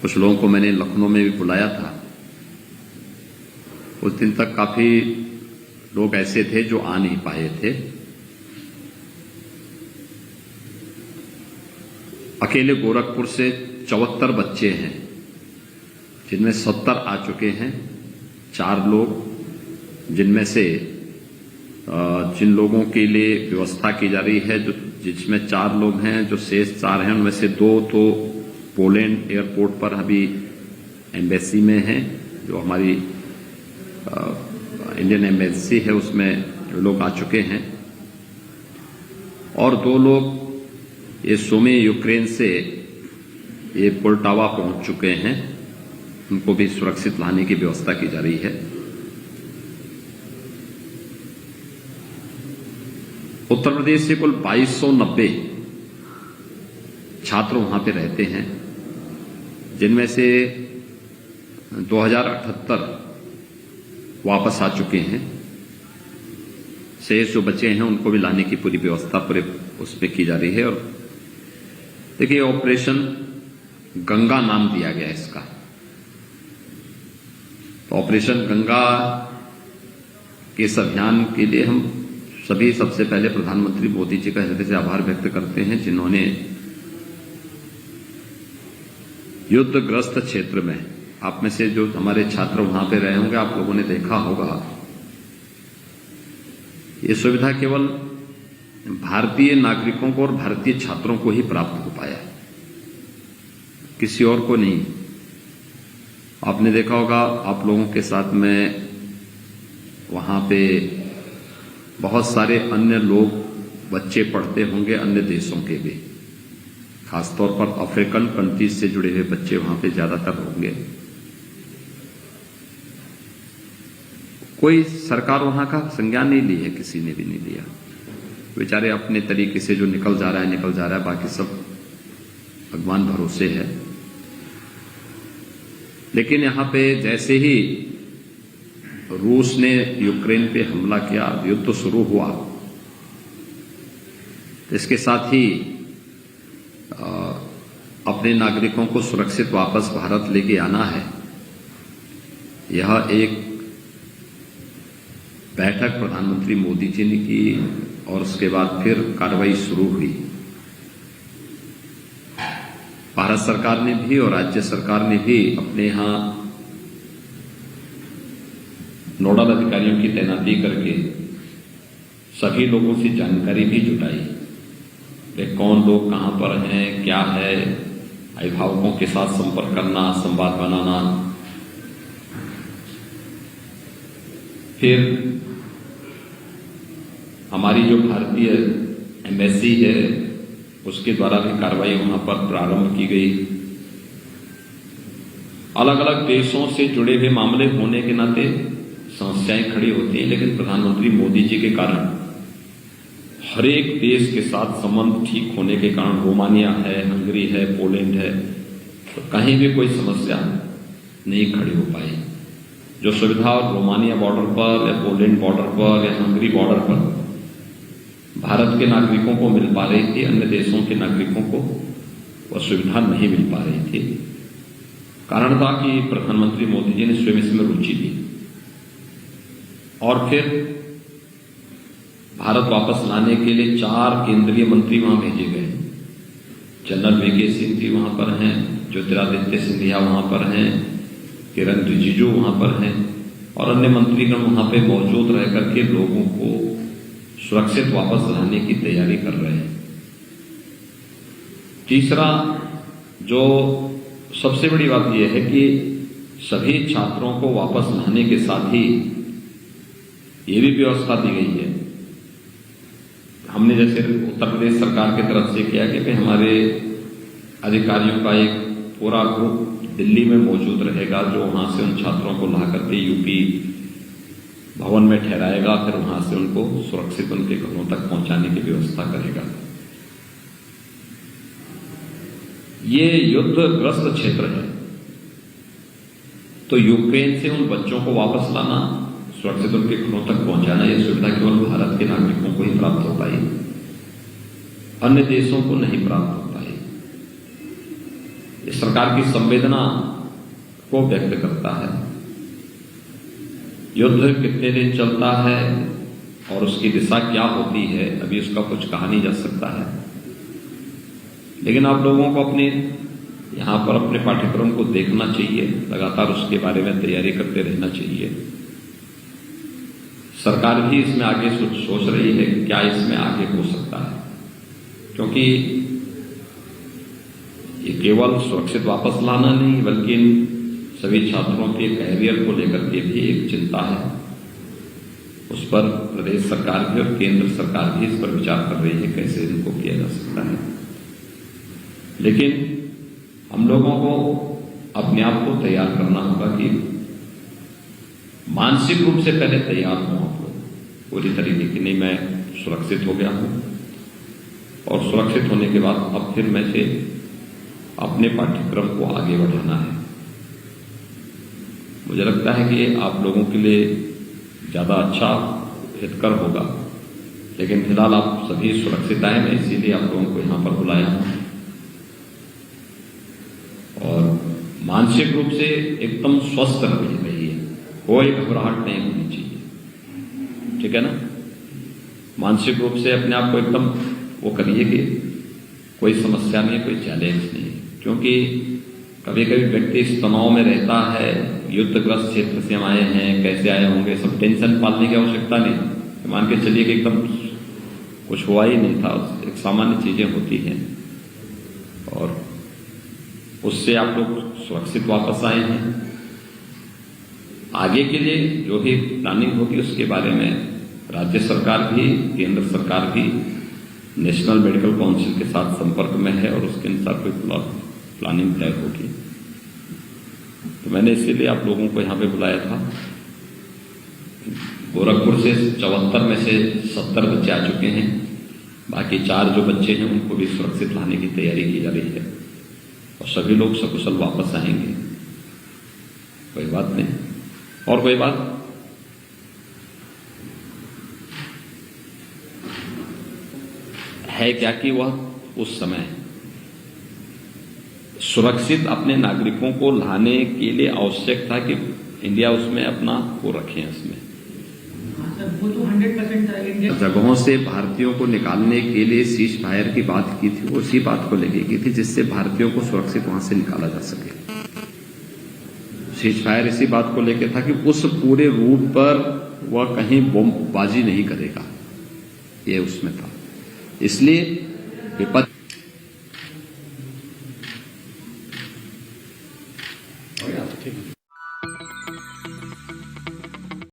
कुछ लोगों को मैंने लखनऊ में भी बुलाया था। उस दिन तक काफी लोग ऐसे थे जो आ नहीं पाए थे। अकेले गोरखपुर से 74 बच्चे हैं, जिनमें 70 आ चुके हैं। 4 लोग जिनमें से जिन लोगों के लिए व्यवस्था की जा रही है, जिसमें 4 लोग हैं, जो शेष 4 हैं उनमें से 2 तो पोलैंड एयरपोर्ट पर अभी एम्बेसी में हैं, जो हमारी इंडियन एम्बेसी है उसमें लोग आ चुके हैं, और 2 लोग ये सुमी यूक्रेन से ये पोल्टावा पहुंच चुके हैं। उनको भी सुरक्षित लाने की व्यवस्था की जा रही है। उत्तर प्रदेश से कुल 2290 छात्र वहां पे रहते हैं, जिनमें से 2078 वापस आ चुके हैं। शेष जो बचे हैं उनको भी लाने की पूरी व्यवस्था पूरे उसमें की जा रही है। और देखिए, ऑपरेशन गंगा नाम दिया गया इसका। तो ऑपरेशन गंगा के इस अभियान के लिए हम सभी सबसे पहले प्रधानमंत्री मोदी जी का हृदय से आभार व्यक्त करते हैं, जिन्होंने युद्धग्रस्त क्षेत्र में, आप में से जो हमारे छात्र वहां पे रहे होंगे, आप लोगों ने देखा होगा, ये सुविधा केवल भारतीय नागरिकों को और भारतीय छात्रों को ही प्राप्त हो पाया, किसी और को नहीं। आपने देखा होगा, आप लोगों के साथ में वहां पे बहुत सारे अन्य लोग, बच्चे पढ़ते होंगे अन्य देशों के भी, खासतौर पर अफ्रीकन कंट्रीज से जुड़े हुए बच्चे वहां पे ज्यादातर होंगे। कोई सरकार वहां का संज्ञान नहीं ली है, किसी ने भी नहीं लिया। बेचारे अपने तरीके से जो निकल जा रहा है, बाकी सब भगवान भरोसे है। लेकिन यहां पे जैसे ही रूस ने यूक्रेन पे हमला किया, युद्ध शुरू हुआ, तो इसके साथ ही अपने नागरिकों को सुरक्षित वापस भारत लेके आना है। यह एक बैठक प्रधानमंत्री मोदी जी ने की और उसके बाद फिर कार्रवाई शुरू हुई। भारत सरकार ने भी और राज्य सरकार ने भी अपने यहां नोडल अधिकारियों की तैनाती करके सभी लोगों से जानकारी भी जुटाई कि कौन लोग कहां पर हैं, क्या है, अभिभावकों के साथ संपर्क करना, संवाद बनाना। फिर हमारी जो भारतीय एम्बेसी है उसके द्वारा भी कार्रवाई वहां पर प्रारंभ की गई। अलग अलग देशों से जुड़े हुए मामले होने के नाते समस्याएं खड़ी होती हैं, लेकिन प्रधानमंत्री मोदी जी के कारण, हर एक देश के साथ संबंध ठीक होने के कारण, रोमानिया है, हंगरी है, पोलैंड है, तो कहीं भी कोई समस्या नहीं खड़ी हो पाई। जो सुविधा रोमानिया बॉर्डर पर या पोलैंड बॉर्डर पर या हंगरी बॉर्डर पर भारत के नागरिकों को मिल पा रही थी, अन्य देशों के नागरिकों को वह सुविधा नहीं मिल पा रही थी। कारण था कि प्रधानमंत्री मोदी जी ने स्वयं इसमें रुचि ली और फिर भारत वापस लाने के लिए 4 केंद्रीय मंत्री वहां भेजे गए। जनरल वीके सिंह जी वहां पर हैं, ज्योतिरादित्य सिंधिया वहां पर हैं, किरण रिजिजू वहां पर हैं और अन्य मंत्रीगण वहां पे मौजूद रह करके लोगों को सुरक्षित वापस लाने की तैयारी कर रहे हैं। तीसरा, जो सबसे बड़ी बात यह है कि सभी छात्रों को वापस लाने के साथ ही ये भी व्यवस्था दी गई है। हमने जैसे उत्तर प्रदेश सरकार की तरफ से किया कि हमारे अधिकारियों का एक पूरा ग्रुप दिल्ली में मौजूद रहेगा, जो वहां से उन छात्रों को ला करके यूपी भवन में ठहराएगा, फिर वहां से उनको सुरक्षित उनके घरों तक पहुंचाने की व्यवस्था करेगा। ये युद्धग्रस्त क्षेत्र है, तो यूक्रेन से उन बच्चों को वापस लाना, सुरक्षित उनके घरों तक पहुंचाना, यह सुविधा केवल भारत के नागरिकों को ही प्राप्त हो पाई, अन्य देशों को नहीं प्राप्त हो पाई। ये सरकार की संवेदना को व्यक्त करता है। युद्ध कितने दिन चलता है और उसकी दिशा क्या होती है, अभी उसका कुछ कहा नहीं जा सकता है, लेकिन आप लोगों को अपने यहां पर अपने पाठ्यक्रम को देखना चाहिए, लगातार उसके बारे में तैयारी करते रहना चाहिए। सरकार भी इसमें आगे सोच रही है कि क्या इसमें आगे हो सकता है, क्योंकि ये केवल सुरक्षित वापस लाना नहीं बल्कि इन सभी छात्रों के कैरियर को लेकर के भी एक चिंता है। उस पर प्रदेश सरकार भी और केंद्र सरकार भी इस पर विचार कर रही है कैसे इनको किया जा सकता है। लेकिन हम लोगों को अपने आप को तैयार करना होगा कि मानसिक रूप से पहले तैयार हो आप लोग पूरी तरीके की, नहीं मैं सुरक्षित हो गया हूं और सुरक्षित होने के बाद अब फिर मैं से अपने पाठ्यक्रम को आगे बढ़ाना है। मुझे लगता है कि आप लोगों के लिए ज्यादा अच्छा हितकर होगा, लेकिन फिलहाल आप सभी सुरक्षित आए, मैं इसीलिए आप लोगों को यहां पर बुलाया हूं और मानसिक रूप से एकदम स्वस्थ रहिए, कोई घबराहट नहीं होनी चाहिए, ठीक है ना। मानसिक रूप से अपने आप को एकदम वो करिए कि कोई समस्या नहीं है, कोई चैलेंज नहीं है, क्योंकि कभी कभी व्यक्ति इस तनाव में रहता है, युद्धग्रस्त क्षेत्र से हम आए हैं, कैसे आए होंगे, सब टेंशन पालने की आवश्यकता नहीं। मान के चलिए कि एकदम कुछ हुआ ही नहीं था, एक सामान्य चीजें होती हैं और उससे आप लोग सुरक्षित वापस आए हैं। आगे के लिए जो भी प्लानिंग होगी उसके बारे में राज्य सरकार भी केंद्र सरकार भी नेशनल मेडिकल काउंसिल के साथ संपर्क में है और उसके अनुसार कोई प्लानिंग तय होगी। तो मैंने इसीलिए आप लोगों को यहां पे बुलाया था। गोरखपुर से 74 में से 70 बच्चे आ चुके हैं, बाकी 4 जो बच्चे हैं उनको भी सुरक्षित लाने की तैयारी की जा रही है और सभी लोग सकुशल वापस आएंगे, कोई बात नहीं। और कोई बात है क्या कि वह उस समय सुरक्षित अपने नागरिकों को लाने के लिए आवश्यक था कि इंडिया उसमें अपना वो रखे उसमें वो तो 100% था। इंडिया जगहों से भारतीयों को निकालने के लिए सीज फायर की बात की थी, वो उसी बात को लेके की थी जिससे भारतीयों को सुरक्षित वहां से निकाला जा सके। सीज फायर इसी बात को लेके था कि उस पूरे रूट पर वह कहीं बमबाजी नहीं करेगा, ये उसमें था। इसलिए विपक्ष